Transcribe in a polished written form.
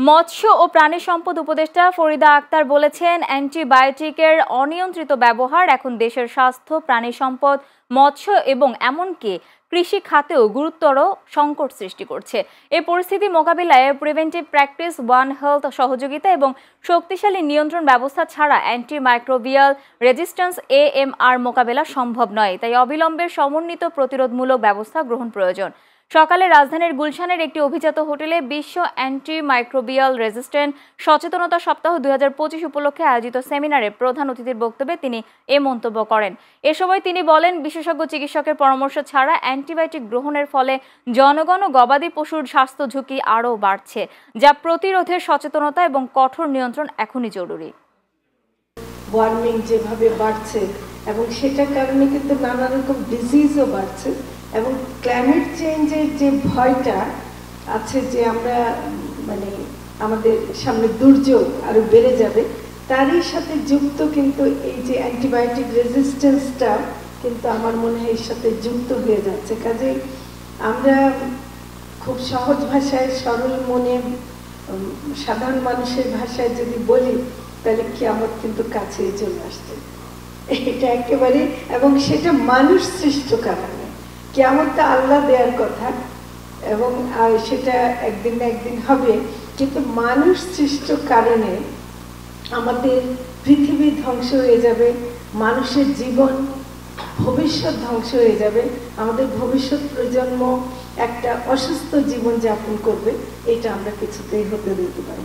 মৎস্য ও প্রাণী সম্পদ উপদেষ্টা ফরিদা আক্তার বলেছেন, অ্যান্টিবায়োটিকের অনিয়ন্ত্রিত ব্যবহার এখন দেশের স্বাস্থ্য, প্রাণী সম্পদ, মৎস্য এবং এমনকি কৃষি খাতেও গুরুতর সংকট সৃষ্টি করছে। এই পরিস্থিতি মোকাবিলায় প্রিভেন্টিভ প্র্যাকটিস, ওয়ান হেলথ সহযোগিতা এবং শক্তিশালী নিয়ন্ত্রণ ব্যবস্থা ছাড়া অ্যান্টিমাইক্রোবিয়াল রেজিস্ট্যান্স AMR মোকাবেলা সম্ভব নয়। তাই অবিলম্বে সমন্বিত প্রতিরোধমূলক ব্যবস্থা গ্রহণ প্রয়োজন। সকালে রাজধানীর গুলশানের একটি অভিজাত হোটেলে বিশ্ব অ্যান্টিমাইক্রোবিয়াল রেজিস্ট্যান্ট সচেতনতা সপ্তাহ 2025 উপলক্ষে আয়োজিত সেমিনারে প্রধান অতিথির বক্তব্যে তিনি এ মন্তব্য করেন। এ সময় তিনি বলেন, বিশেষজ্ঞ চিকিৎসকের পরামর্শ ছাড়া অ্যান্টিবায়োটিক গ্রহণের ফলে জনগণ ও গবাদি পশুর স্বাস্থ্য ঝুঁকি আরও বাড়ছে, যা প্রতিরোধের সচেতনতা এবং কঠোর নিয়ন্ত্রণ এখনই জরুরি। ওয়ার্মিং যেভাবে বাড়ছে এবং সেটার কারণে কিন্তু নানা রকম ডিজিজও বাড়ছে এবং ক্লাইমেট চেঞ্জের যে ভয়টা আছে যে আমরা আমাদের সামনে দুর্যোগ আরো বেড়ে যাবে, তারই সাথে যুক্ত কিন্তু এই যে অ্যান্টিবায়োটিক রেজিস্ট্যান্সটা কিন্তু আমার মনে হয় এর সাথে যুক্ত হয়ে যাচ্ছে। কাজেই আমরা খুব সহজ ভাষায়, সরল মনে, সাধারণ মানুষের ভাষায় যদি বলি তাহলে কিয়ামত কিন্তু কাছেই চলে আসছে। এটা একেবারে, এবং সেটা মানুষ সৃষ্ট কারণে। কিয়ামতটা আল্লাহ দেওয়ার কথা এবং সেটা একদিন না একদিন হবে, কিন্তু মানুষ সৃষ্ট কারণে আমাদের পৃথিবী ধ্বংস হয়ে যাবে, মানুষের জীবন ভবিষ্যৎ ধ্বংস হয়ে যাবে, আমাদের ভবিষ্যৎ প্রজন্ম একটা অসুস্থ জীবন যাপন করবে। এটা আমরা কিছুতেই হতে দিতে পারি।